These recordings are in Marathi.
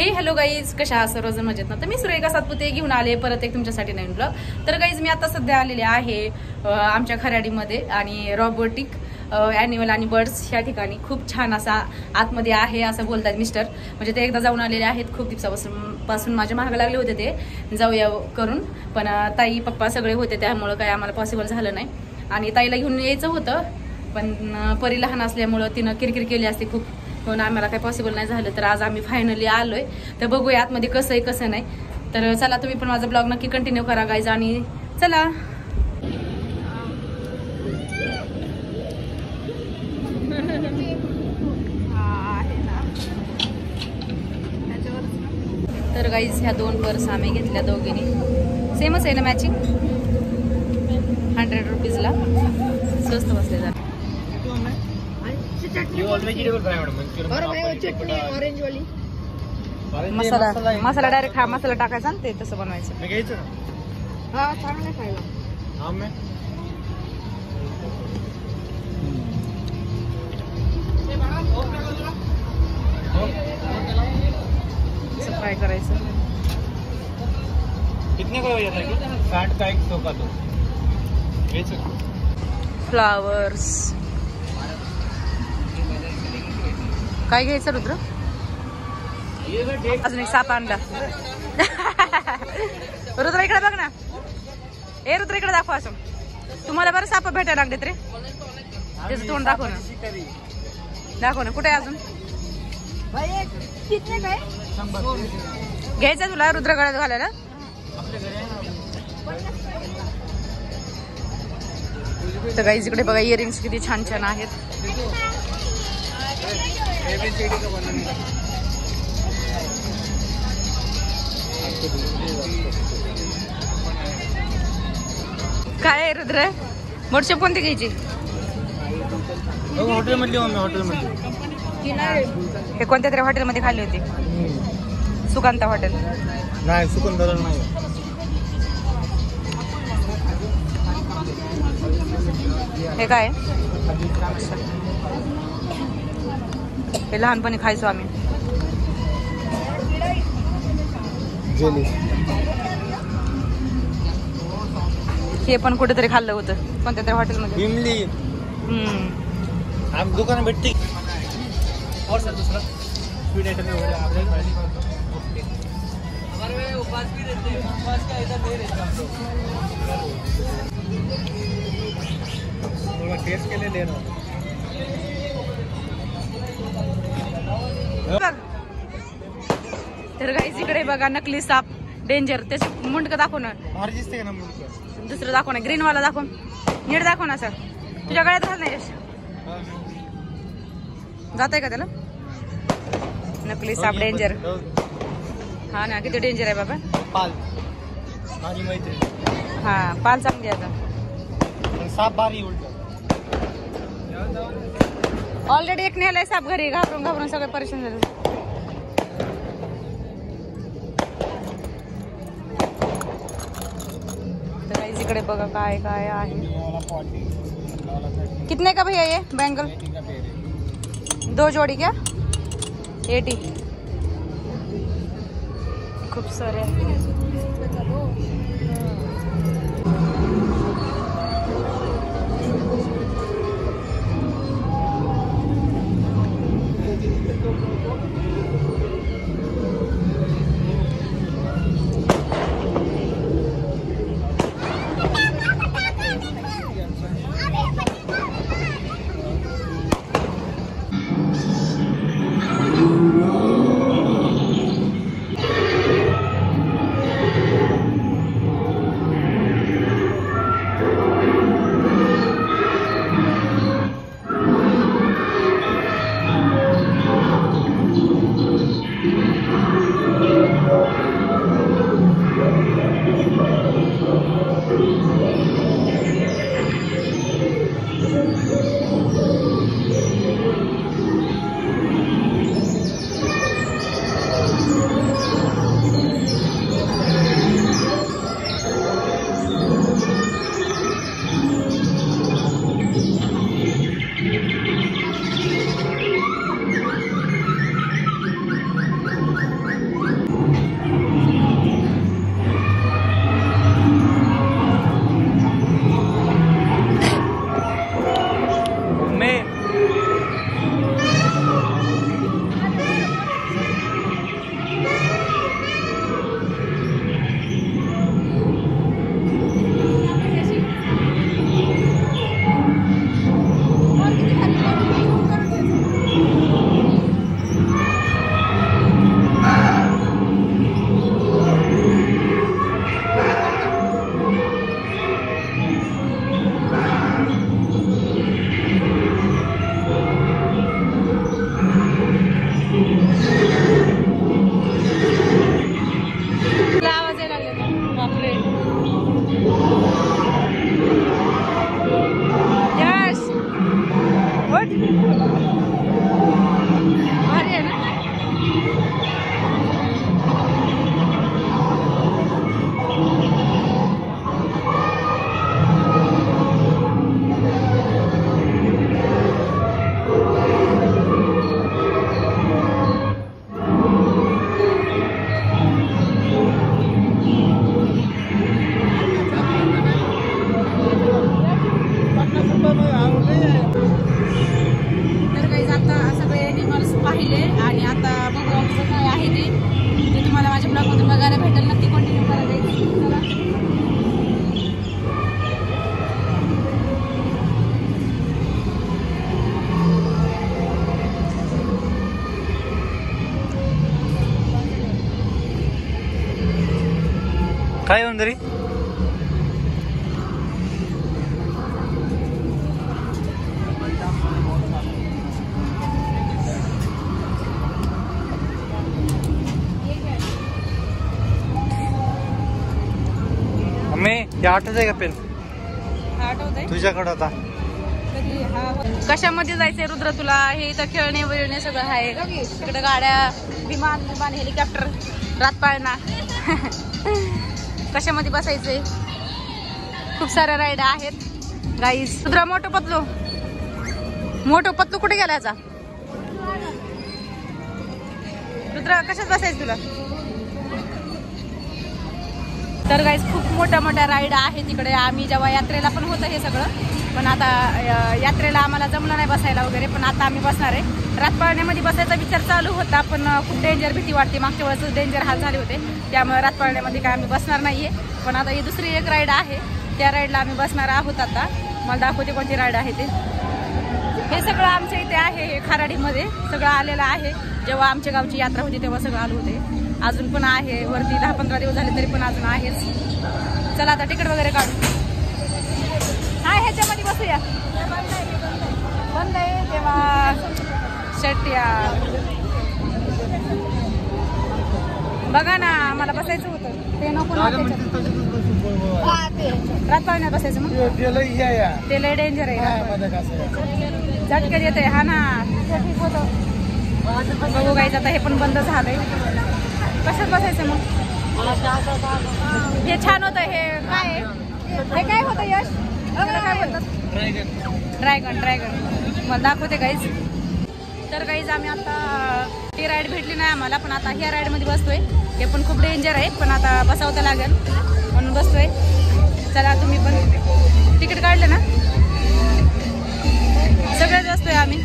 हे हॅलो गाईज, कशा आहात सर्वजण मजेत ना? तर मी सुरेखा सातपुते घेऊन आले परत एक तुमच्यासाठी नवीन ब्लॉग. तर गाईज मी आता सध्या आलेले आहे आमच्या खराडीमध्ये आणि रोबोटिक ॲनिमल आणि बर्ड्स ह्या ठिकाणी खूप छान असा आतमध्ये आहे असं बोलतात मिस्टर. म्हणजे ते एकदा जाऊन आलेले आहेत, खूप दिवसापासून माझ्या महाग लागले होते ते जाऊया करून, पण ताई पप्पा सगळे होते त्यामुळं काय आम्हाला पॉसिबल झालं नाही. आणि ताईला घेऊन यायचं होतं पण परी लहान असल्यामुळं तिनं किरकिर केली असते खूप, म्हणून आम्हाला काही पॉसिबल नाही झालं. तर आज आम्ही फायनली आलोय. तर बघूया आतमध्ये कसं आहे कसं नाही. तर चला तुम्ही पण माझा ब्लॉग नक्की कंटिन्यू करा गाईज. आणि चला तर गाईज ह्या 2 पर्स आम्ही घेतल्या दोघींनी. सेमच आहे ना, मॅचिंग 100 रुपीजला स्वस्त बसले जात. मसाला डायरेक्ट हा मसाला टाकायचा ना, ते तसं बनवायचं. फ्राय करायचं. कितने का हो जाता है? 60 का 100 का दो. फ्लावर्स काय घ्यायचं रुद्र? अजून एक साप आणला. रुद्र इकडे बघ ना. ए रुद्र इकडे दाखव. असं तुम्हाला बरं साप भेटायला लागलेत रे. त्याचं तोंड दाखव ना. दाखव ना कुठे अजून घ्यायचं तुला रुद्र गळ्यात घालायला. तर गाईज इकडे बघा इयरिंग्स किती छान छान आहेत. काय आहे रुद्र? मोठशेप कोणती घ्यायची? हॉटेलमधली हॉटेलमध्ये हे कोणत्या तरी हॉटेलमध्ये खाल्ली होती. सुकांता हॉटेल नाही, सुकंदर नाही. हे काय? हे लहानपणी खायचो आम्ही. जेली. हे पण कुठेतरी खाल्लं होतं कोणत्या तरी हॉटेलमध्ये. इमली आप दुकान भेटते. और सर दूसरा स्वीट आइटम में हो रहा है हमारे में उपास भी रहते हैं. उपास का इधर नहीं रहता हम लोग. थोड़ा टेस्ट के लिए ले रहा हूँ. तर गाईज इकडे बघा नकली साप डेंजर. त्याचं मुंडकं दाखव ना. भारी दिसते का ना मुंडकं? दुसरं दाखव ना, ग्रीन वाला दाखव. नीट दाखव ना सर. तुझ्या गळ्यात घाल नाही. जात आहे का त्याला? नकली साप डेंजर. हा ना, किती डेंजर आहे बाबा. पाल माझी मैत्रीण. हा पाल चांगली आता. साप भारी उलट. ऑलरेडी एक नेलाय साप घरी. घाबरून घाबरून सगळे परेशान झाले. इकडे बघा काय काय आहे. कितने का भैया ये बैंगल? 2 जोड़ी क्या? 80. खूप सारे. काय येऊन तरी मम्मी हे आठवत आहे का पेन आठवतंय तुझ्याकडे होता कशामध्ये जायचंय रुद्र तुला? हे इथं खेळणे बिळणे सगळं आहे. तिकडे गाड्या, विमान विमान हेलिकॉप्टर, रातपाळणा. कशामध्ये बसायचंय? खूप साऱ्या राईड आहेत गाईज. रुद्र मोठं पतलू कुठे गेला याचा? रुद्र कशात बसायचं तुला? तर गाईज खूप मोठ्या राईड आहे तिकडे. आम्ही जेव्हा यात्रेला पण होतं हे सगळं, पण आता यात्रेला आम्हाला जमलं नाही बसायला वगैरे, पण आता आम्ही बसणार आहे. रातपाळण्यामध्ये बसायचा विचार चालू होता, पण खूप डेंजर भीती वाटते. मागच्या वेळेस डेंजर हाल झाले होते, त्यामुळे रातपाळण्यामध्ये काय आम्ही बसणार नाहीये. पण आता ही दुसरी एक राईड आहे, त्या राईडला आम्ही बसणार आहोत. आता मला दाखवते कोणती राईड आहे ते. हे सगळं आमच्या इथे आहे, हे खराडीमध्ये सगळं आलेलं आहे. जेव्हा आमच्या गावची यात्रा होती तेव्हा सगळं आलं होते. अजून पण आहे वरती, 10-15 दिवस झाले तरी पण अजून आहेच. चला आता तिकीट वगैरे काढू. हा ह्याच्यामध्ये बसूया. बंद आहे तेव्हा शर्टिया. बघा ना, मला बसायचं होतं ते नको ना. ते रातपाळण्यात बसायचं मग ते लय डेंजर आहे. झटके येते. हा ना, ठीक होतं. बघू गाईज आता हे पण बंद झालंय. कशात बसायचं मग? हे छान होतं. हे काय हे काय होतं यश? काय बोलतात? ड्रॅगन. मला दाखवते गाईज. तर गाईज आम्ही आता ती राईड भेटली नाही आम्हाला, पण आता ह्या राईडमध्ये बसतोय. हे पण खूप डेंजर आहे, पण आता बसावं लागेल म्हणून बसतोय. चला तुम्ही पण तिकीट काढलं ना? सगळेच बसतोय आम्ही.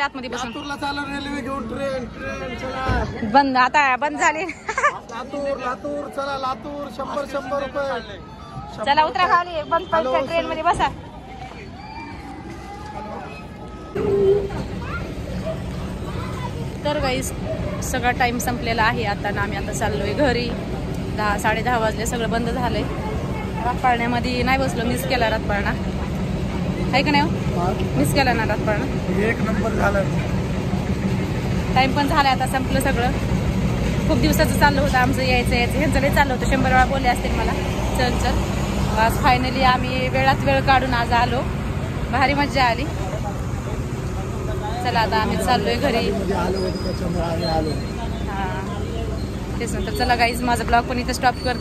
आतमध्ये बसून रेल्वे घेऊन ट्रेन बंद, आता बंद झाली. लातूर चला, लातूर 100 रुपये. चला उतरा खाली, बंद पडल्या ट्रेन मध्ये बसा. तर गाईस सगळा टाइम संपलेला आहे आता ना. आम्ही आता चाललोय घरी. 10-10:30 वाजले, सगळं बंद झालंय. रातपाळण्यामध्ये नाही बसलो, मिस केला रातपाळणा. आहे का नाही? मिस केला ना रातपाळणा. 1 नंबर झालं. टाइम पण झालाय, आता संपलं सगळं. खूप दिवसाचं चाललं होतं आमचं यायचं ह्यांचं लई चाललं होतं. 100 वेळा बोलले असतील मला चल. आज फायनली आम्ही वेळात वेळ काढून आज आलो. भारी मज्जा आली. चला आता आम्ही चाललोय घरी. हा तेच नंतर चला गाईज, माझा ब्लॉग पण इथे स्टॉप करते.